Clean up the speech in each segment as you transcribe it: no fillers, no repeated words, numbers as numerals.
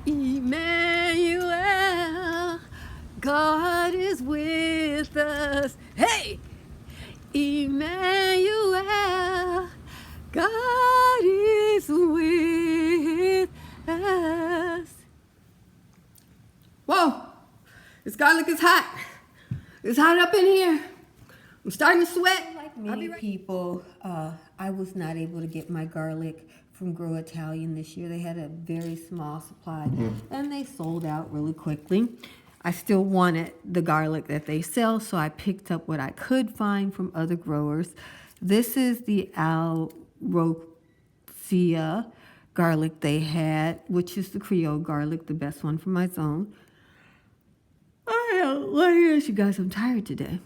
Emmanuel, God is with us. Hey! Emmanuel, God is with us. Whoa! This garlic is hot. It's hot up in here. I'm starting to sweat. Like many people, I was not able to get my garlic from Grow Italian this year. They had a very small supply and they sold out really quickly. I still wanted the garlic that they sell, so I picked up what I could find from other growers. This is the Alglio garlic they had, which is the Creole garlic, the best one from my zone. What is, you guys? I'm tired today.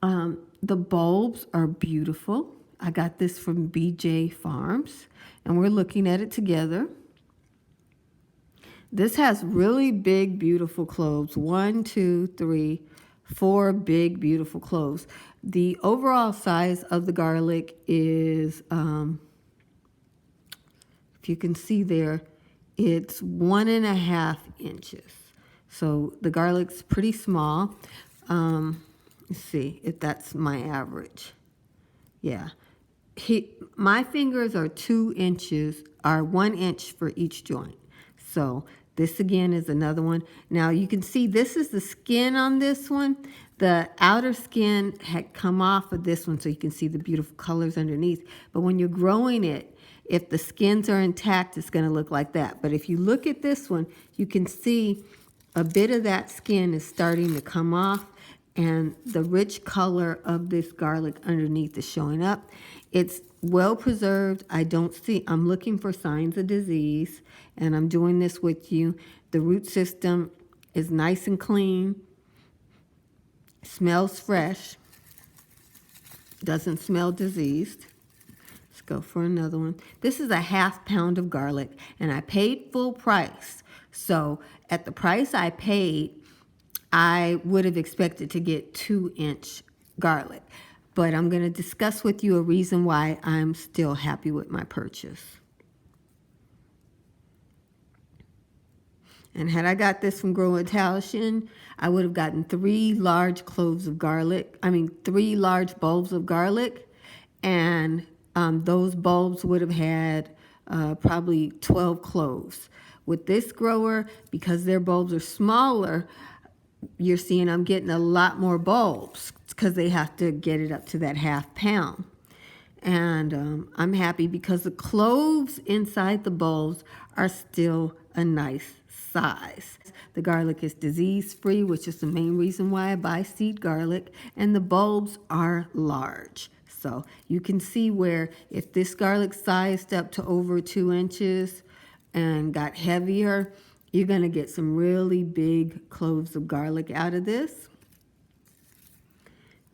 The bulbs are beautiful. I got this from BJ Farms, and we're looking at it together. This has really big, beautiful cloves. 1, 2, 3, 4 big, beautiful cloves. The overall size of the garlic is, if you can see there, it's 1.5 inches. So the garlic's pretty small. Let's see if that's my average. Yeah. My fingers are 2 inches, are 1 inch for each joint. So this again is another one. Now you can see this is the skin on this one. The outer skin had come off of this one, so you can see the beautiful colors underneath. But when you're growing it, if the skins are intact, it's going to look like that. But if you look at this one, you can see a bit of that skin is starting to come off, and the rich color of this garlic underneath is showing up. It's well preserved. I'm looking for signs of disease, and I'm doing this with you. The root system is nice and clean, smells fresh, doesn't smell diseased. Let's go for another one. This is a 1/2 pound of garlic, and I paid full price. So at the price I paid, I would have expected to get 2-inch garlic. But I'm going to discuss with you a reason why I'm still happy with my purchase. And had I got this from Grow Italian, I would have gotten 3 large cloves of garlic. 3 large bulbs of garlic. And those bulbs would have had probably 12 cloves. With this grower, because their bulbs are smaller, you're seeing I'm getting a lot more bulbs because they have to get it up to that 1/2 pound. And I'm happy because the cloves inside the bulbs are still a nice size. The garlic is disease-free, which is the main reason why I buy seed garlic, and the bulbs are large. So you can see where if this garlic sized up to over 2 inches and got heavier, you're going to get some really big cloves of garlic out of this.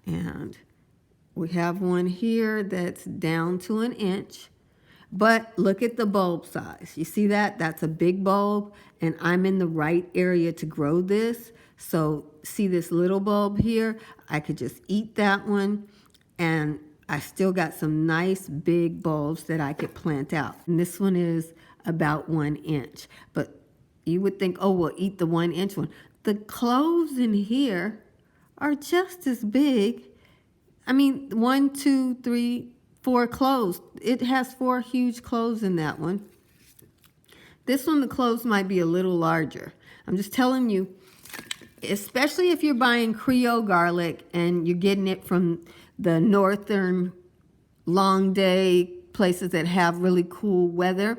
And we have one here that's down to 1 inch. But look at the bulb size. You see that? That's a big bulb, and I'm in the right area to grow this. So see this little bulb here? I could just eat that one, and I still got some nice big bulbs that I could plant out. And this one is about 1 inch. But you would think, oh, we'll eat the 1 inch one. The cloves in here are just as big. 1, 2, 3, 4 cloves. It has 4 huge cloves in that one. This one, the cloves might be a little larger. I'm just telling you, especially if you're buying Creole garlic and you're getting it from the northern long day places that have really cool weather,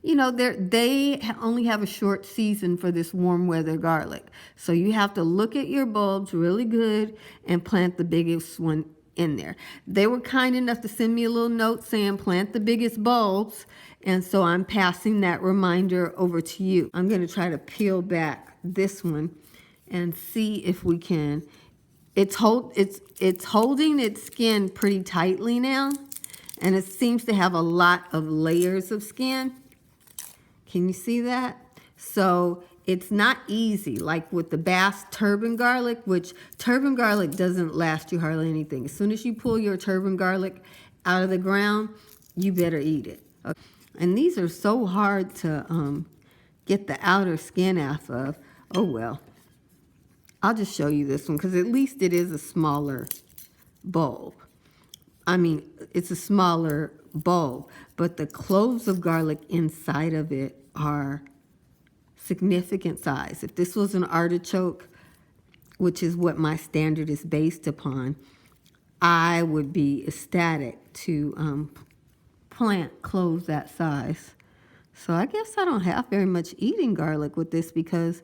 they only have a short season for this warm weather garlic. So you have to look at your bulbs really good and plant the biggest one in there. They were kind enough to send me a little note saying plant the biggest bulbs, and so I'm passing that reminder over to you. I'm going to try to peel back this one and see if we can. It's holding its skin pretty tightly now, and it seems to have a lot of layers of skin. Can you see that? So it's not easy, like with the Bass turban garlic, which turban garlic doesn't last you hardly anything. As soon as you pull your turban garlic out of the ground, you better eat it. Okay. And these are so hard to get the outer skin off of. Oh well, I'll just show you this one because at least it is a smaller bulb. I mean, it's a smaller bulb, but the cloves of garlic inside of it are significant size. If this was an artichoke, which is what my standard is based upon, I would be ecstatic to plant cloves that size. So I guess I don't have very much eating garlic with this because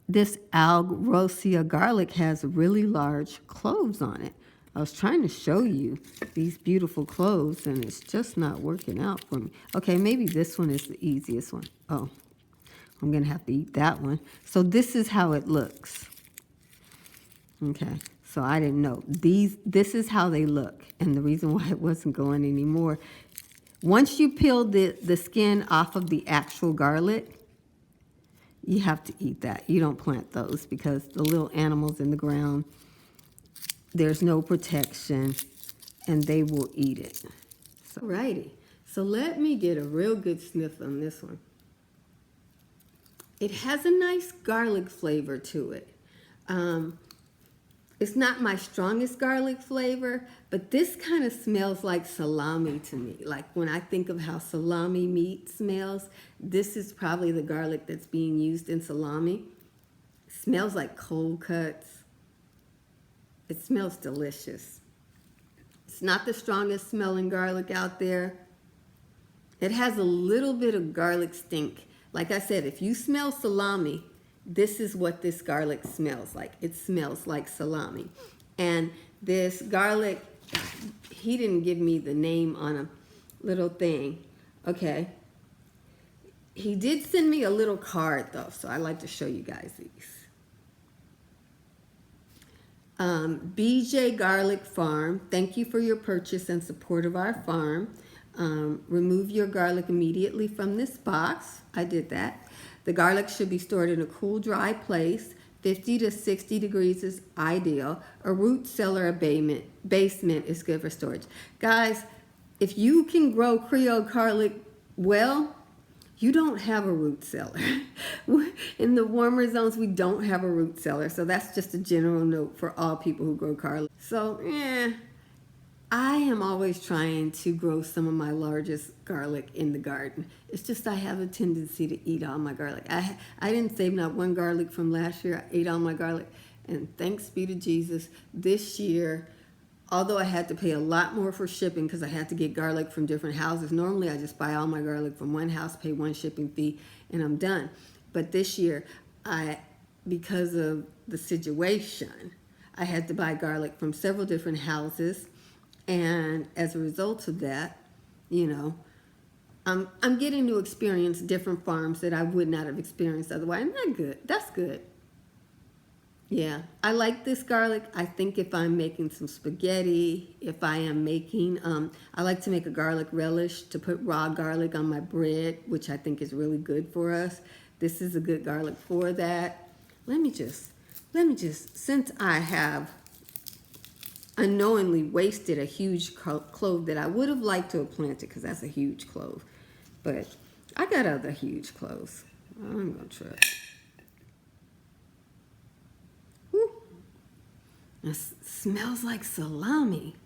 this Alglio garlic has really large cloves on it. I was trying to show you these beautiful cloves and it's just not working out for me. Okay, maybe this one is the easiest one. Oh, I'm gonna have to eat that one. So this is how it looks. Okay, so I didn't know. This is how they look. And the reason why it wasn't going anymore, once you peel the skin off of the actual garlic, you have to eat that. You don't plant those because the little animals in the ground, there's no protection and they will eat it. So, alrighty, so let me get a real good sniff on this one. It has a nice garlic flavor to it. It's not my strongest garlic flavor, but this kind of smells like salami to me. Like when I think of how salami meat smells, this is probably the garlic that's being used in salami. It smells like cold cuts. It smells delicious. It's not the strongest smelling garlic out there. It has a little bit of garlic stink. Like I said, if you smell salami, this is what this garlic smells like. It smells like salami. And this garlic, he didn't give me the name on a little thing. Okay. He did send me a little card though, so I'd like to show you guys these. BJ Garlic Farm, thank you for your purchase and support of our farm. Remove your garlic immediately from this box. I did that. The garlic should be stored in a cool, dry place. 50 to 60 degrees is ideal. A root cellar basement is good for storage. Guys, if you can grow Creole garlic well, you don't have a root cellar. In the warmer zones, we don't have a root cellar. So that's just a general note for all people who grow garlic. So, I am always trying to grow some of my largest garlic in the garden. It's just I have a tendency to eat all my garlic. I didn't save not one garlic from last year. I ate all my garlic. And thanks be to Jesus, this year, although I had to pay a lot more for shipping because I had to get garlic from different houses. Normally, I just buy all my garlic from one house, pay one shipping fee, and I'm done. But this year, because of the situation, I had to buy garlic from several different houses. And as a result of that, I'm getting to experience different farms that I would not have experienced otherwise. And that's good. That's good. Yeah, I like this garlic. I think if I'm making some spaghetti, if I am making, I like to make a garlic relish to put raw garlic on my bread, which I think is really good for us. This is a good garlic for that. Let me just, since I have unknowingly wasted a huge clove that I would have liked to have planted because that's a huge clove. But I got other huge cloves. I'm going to try it. Woo. It smells like salami.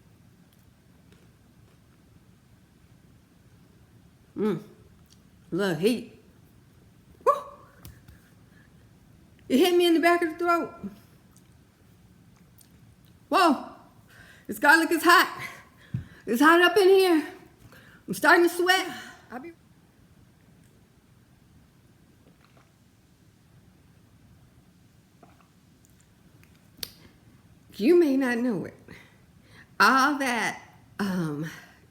Love heat. Woo. It hit me in the back of the throat. Whoa. This garlic is hot. It's hot up in here. I'm starting to sweat. You may not know it. All that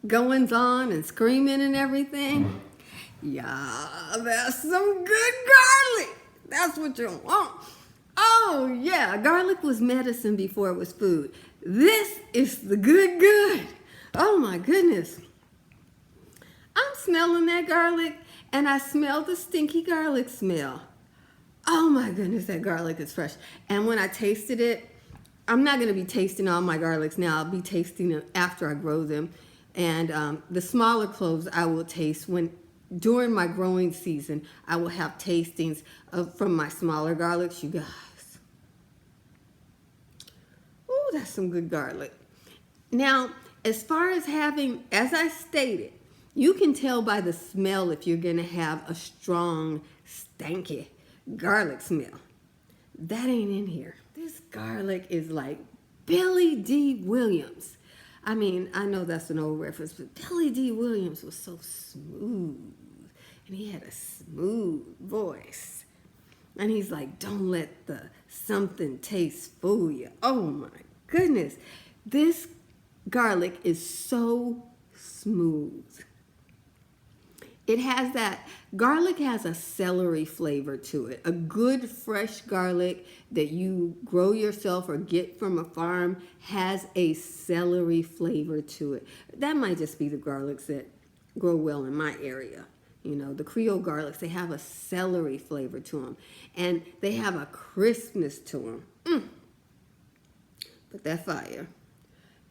goings on and screaming and everything. Yeah, that's some good garlic. That's what you want. Oh yeah, garlic was medicine before it was food. This is the good. Oh my goodness. I'm smelling that garlic and I smell the stinky garlic smell. Oh my goodness, that garlic is fresh. And when I tasted it, I'm not going to be tasting all my garlics now. I'll be tasting them after I grow them. And the smaller cloves I will taste when during my growing season, I will have tastings from my smaller garlics, you guys. Oh, that's some good garlic. Now, as far as having, as I stated, you can tell by the smell if you're going to have a strong, stanky garlic smell. That ain't in here. This garlic is like Billy D. Williams. I mean, I know that's an old reference, but Billy D. Williams was so smooth. And he had a smooth voice. And he's like, don't let the something taste fool you. Oh my goodness. This garlic is so smooth. It has that, garlic has a celery flavor to it. A good fresh garlic that you grow yourself or get from a farm has a celery flavor to it. That might just be the garlics that grow well in my area. You know, the Creole garlics, they have a celery flavor to them. And they have a crispness to them. But that fire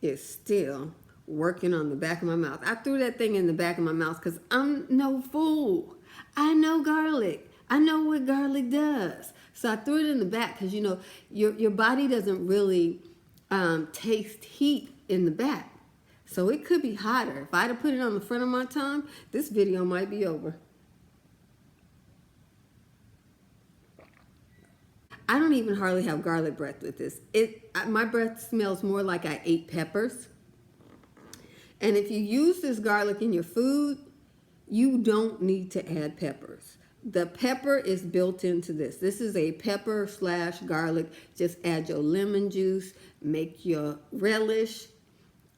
is still working on the back of my mouth. I threw that thing in the back of my mouth because I'm no fool. I know garlic. I know what garlic does. So I threw it in the back because, you know, your body doesn't really taste heat in the back. So it could be hotter. If I'd have put it on the front of my tongue, this video might be over. I don't even hardly have garlic breath with this. My breath smells more like I ate peppers. And if you use this garlic in your food, you don't need to add peppers. The pepper is built into this. This is a pepper / garlic. Just add your lemon juice, make your relish,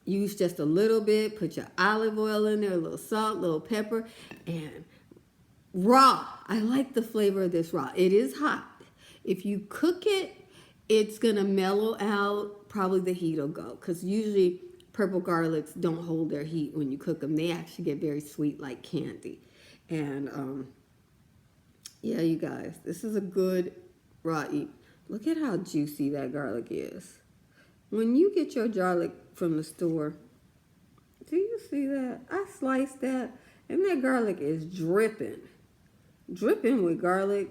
use just a little bit, put your olive oil in there, a little salt, a little pepper, and raw. I like the flavor of this raw. It is hot. If you cook it, it's gonna mellow out. Probably the heat will go, because usually purple garlics don't hold their heat when you cook them. They actually get very sweet like candy. And yeah, you guys, this is a good raw eat. Look at how juicy that garlic is. When you get your garlic from the store, do you see that? I sliced that, and that garlic is dripping with garlic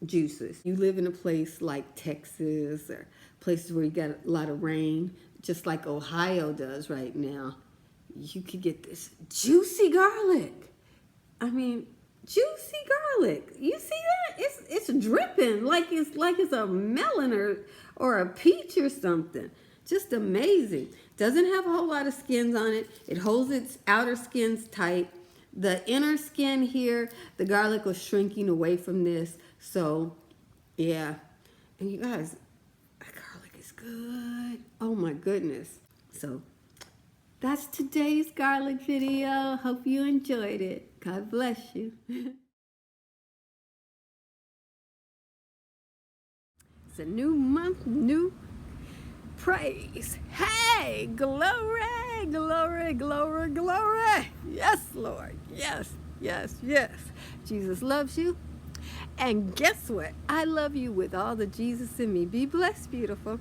juices. You live in a place like Texas or places where you got a lot of rain, just like Ohio does right now. You could get this juicy garlic. I mean, juicy garlic. You see that? It's dripping like it's a melon or a peach or something. Just amazing. Doesn't have a whole lot of skins on it. It holds its outer skins tight. The inner skin here, the garlic was shrinking away from this. So, yeah. And you guys, that garlic is good. Oh my goodness. So, that's today's garlic video. Hope you enjoyed it. God bless you. It's a new month, new praise. Hey, glory, glory, glory, glory. Yes, Lord. Yes, yes, yes. Jesus loves you. And guess what? I love you with all the Jesus in me. Be blessed, beautiful.